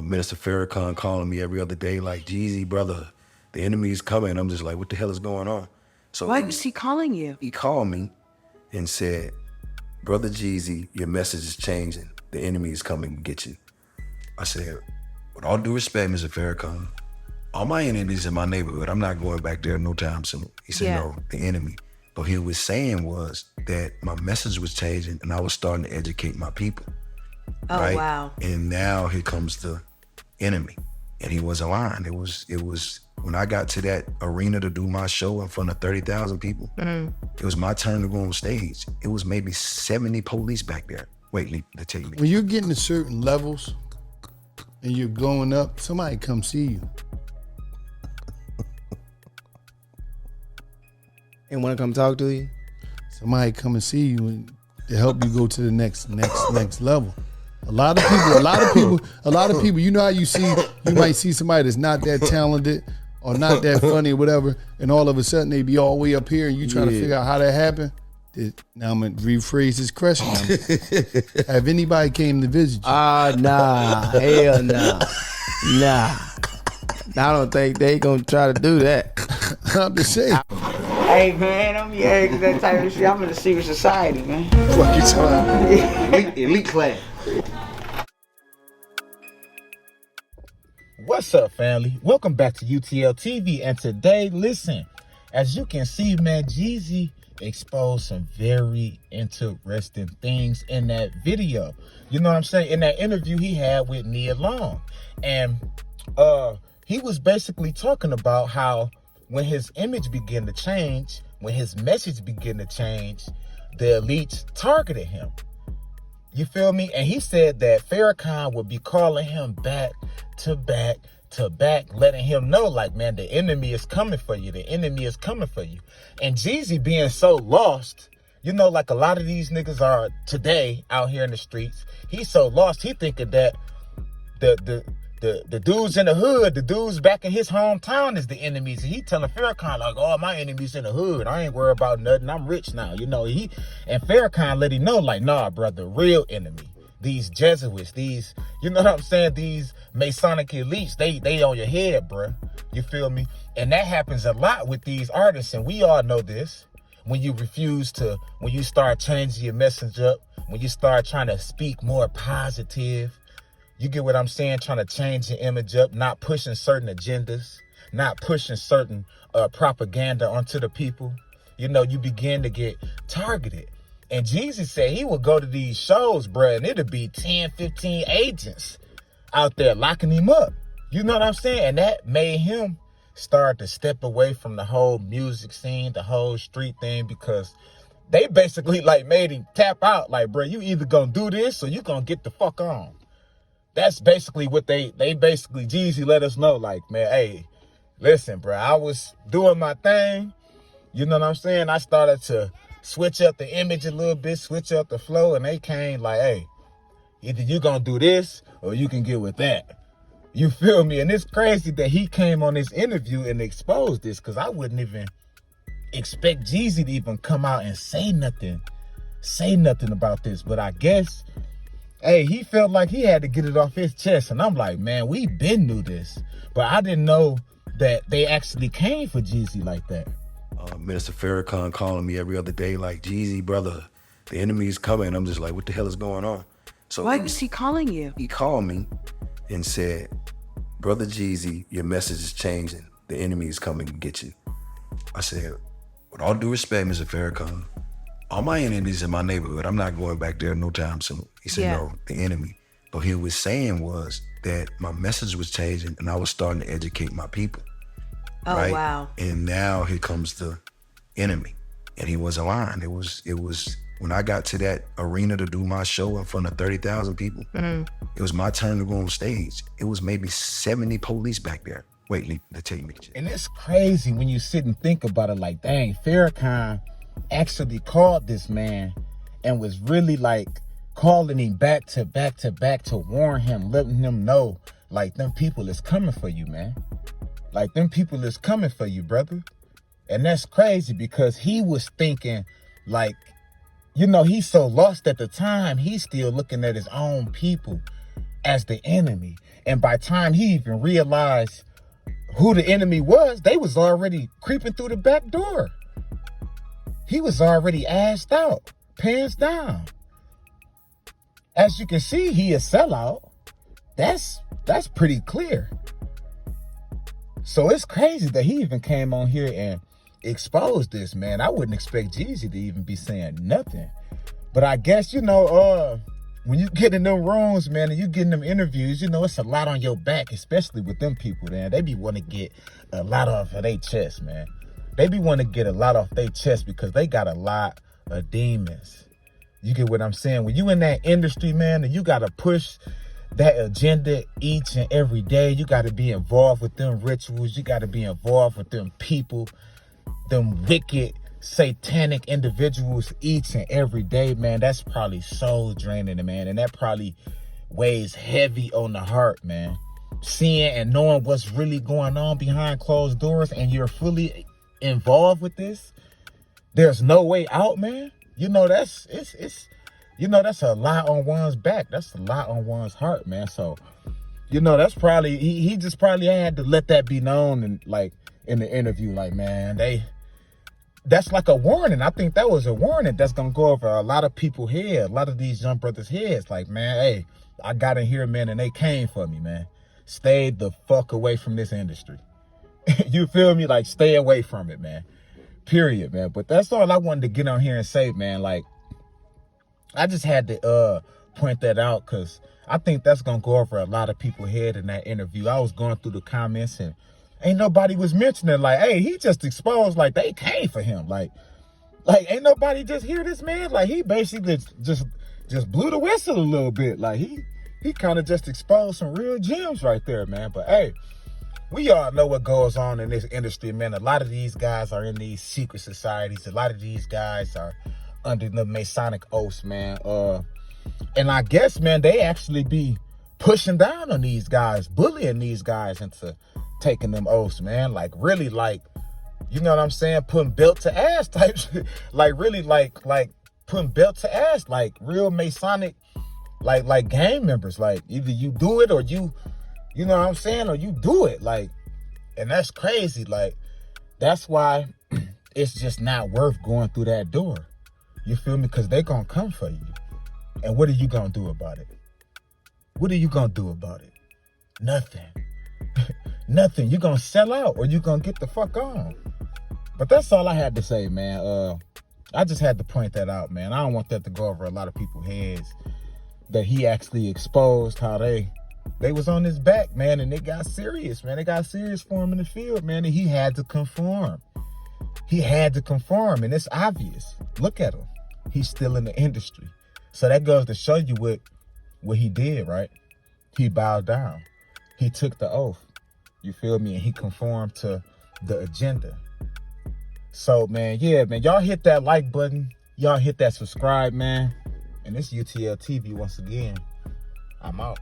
Minister Farrakhan calling me every other day like, JEEZY, brother, the enemy's coming. I'm just like, what the hell is going on? So why was he calling you? He called me and said, brother JEEZY, your message is changing. The enemy is coming to get you. I said, with all due respect, Mr. Farrakhan, all my enemies in my neighborhood, I'm not going back there no time soon. He said, no, the enemy. But he was saying was that my message was changing and I was starting to educate my people. Oh, right? wow. And now here comes the enemy. And he wasn't lying. It was when I got to that arena to do my show in front of 30,000 people, it was my turn to go on stage. It was maybe 70 police back there waiting to take me. When you're getting to certain levels and you're going up, somebody come see you. And want to come talk to you? Somebody come and see you and to help you go to the next level. A lot of people, you know how you might see somebody that's not that talented or not that funny or whatever, and all of a sudden they be all the way up here and you trying to figure out how that happened. Now I'm gonna rephrase this question. Have anybody came to visit you? Nah, hell nah. Nah. I don't think they gonna try to do that. I'm just saying. Hey man, I'm that type of shit. I'm in the secret society, man. What you talking about? Elite class. What's up, family? Welcome back to UTL TV. And today, listen, as you can see, man, JEEZY exposed some very interesting things in that video. You know what I'm saying? In that interview he had with Nia Long. And he was basically talking about how when his image began to change, when his message began to change, the elites targeted him. You feel me? And he said that Farrakhan would be calling him back to back to back, letting him know, like, man, the enemy is coming for you. The enemy is coming for you. And JEEZY being so lost, you know, like a lot of these niggas are today out here in the streets. He's so lost, he thinking that the dudes in the hood, the dudes back in his hometown is the enemies. And he telling Farrakhan, like, oh, my enemies in the hood. I ain't worried about nothing. I'm rich now. You know, and Farrakhan let him know, like, nah, brother, real enemy. These Jesuits, these, you know what I'm saying? These Masonic elites, they on your head, bruh. You feel me? And that happens a lot with these artists. And we all know this. When you when you start changing your message up, when you start trying to speak more positive, you get what I'm saying? Trying to change your image up, not pushing certain agendas, not pushing certain propaganda onto the people. You know, you begin to get targeted. And JEEZY said he would go to these shows, bruh, and it'd be 10, 15 agents out there locking him up. You know what I'm saying? And that made him start to step away from the whole music scene, the whole street thing, because they basically like made him tap out. Like, bruh, you either gonna do this or you gonna get the fuck on. That's basically what they basically, JEEZY let us know, like, man, hey, listen, bro, I was doing my thing. You know what I'm saying? I started to switch up the image a little bit, switch up the flow, and they came like, hey, either you gonna do this or you can get with that. You feel me? And it's crazy that he came on this interview and exposed this, because I wouldn't even expect JEEZY to even come out and say nothing about this. But I guess, hey, he felt like he had to get it off his chest. And I'm like, man, we been knew this. But I didn't know that they actually came for JEEZY like that. Minister Farrakhan calling me every other day like, JEEZY, brother, the enemy's coming. I'm just like, what the hell is going on? So why was he calling you? He called me and said, brother JEEZY, your message is changing. The enemy is coming to get you. I said, with all due respect, Mr. Farrakhan, all my enemies in my neighborhood, I'm not going back there no time soon. He said, no, the enemy. But he was saying was that my message was changing and I was starting to educate my people. Oh, right? wow. And now here comes the enemy. And he wasn't lying. It was when I got to that arena to do my show in front of 30,000 people, it was my turn to go on stage. It was maybe 70 police back there waiting to take me. And it's crazy when you sit and think about it, like, dang, Farrakhan actually called this man and was really like calling him back to back to back to warn him, letting him know, like, them people is coming for you, man. Like, them people is coming for you, brother. And that's crazy because he was thinking, like, you know, he's so lost at the time, he's still looking at his own people as the enemy. And by the time he even realized who the enemy was, they was already creeping through the back door. He was already assed out, pants down. As you can see, he a sellout. That's pretty clear. So it's crazy that he even came on here and exposed this, man. I wouldn't expect JEEZY to even be saying nothing. But I guess, you know, when you get in them rooms, man, and you get in them interviews, you know, it's a lot on your back, especially with them people, man. They be wanting to get a lot off of their chest, man. They be wanting to get a lot off their chest because they got a lot of demons. You get what I'm saying? When you in that industry, man, and you got to push that agenda each and every day, you got to be involved with them rituals. You got to be involved with them people, them wicked, satanic individuals each and every day, man. That's probably soul draining, man. And that probably weighs heavy on the heart, man. Seeing and knowing what's really going on behind closed doors and you're fully involved with this, there's no way out, man. You know, that's a lot on one's back. That's a lot on one's heart, man. So, you know, that's probably, he just probably had to let that be known and like in the interview, like, man, that's like a warning. I think that was a warning that's gonna go over a lot of people's head, a lot of these young brothers' heads. Like, man, hey, I got in here, man, and they came for me, man. Stay the fuck away from this industry. You feel me? Like, stay away from it, man. Period, man. But that's all I wanted to get on here and say, man. Like, I just had to point that out because I think that's gonna go over a lot of people's head in that interview. I was going through the comments and ain't nobody was mentioning like, hey, he just exposed, like they came for him. Like ain't nobody just hear this man? Like he basically just blew the whistle a little bit. Like he kind of just exposed some real gems right there, man. But hey, we all know what goes on in this industry, man. A lot of these guys are in these secret societies. A lot of these guys are under the Masonic oaths, man. And I guess, man, they actually be pushing down on these guys, bullying these guys into taking them oaths, man. Like, really, like, you know what I'm saying? Putting belt to ass type shit. Like, really, like putting belt to ass, like real Masonic, like gang members. Like, either you do it or you know what I'm saying? Or you do it. Like, and that's crazy. Like, that's why it's just not worth going through that door. You feel me? Because they gonna come for you. And what are you gonna do about it? What are you gonna do about it? Nothing. Nothing. You gonna sell out or you gonna get the fuck on. But that's all I had to say, man. I just had to point that out, man. I don't want that to go over a lot of people's heads, that he actually exposed how they was on his back, man, and it got serious, man. It got serious for him in the field, man, and he had to conform. He had to conform, and it's obvious. Look at him. He's still in the industry. So that goes to show you what he did, right? He bowed down. He took the oath. You feel me? And he conformed to the agenda. So, man, yeah, man, y'all hit that like button. Y'all hit that subscribe, man. And this UTL TV once again. I'm out.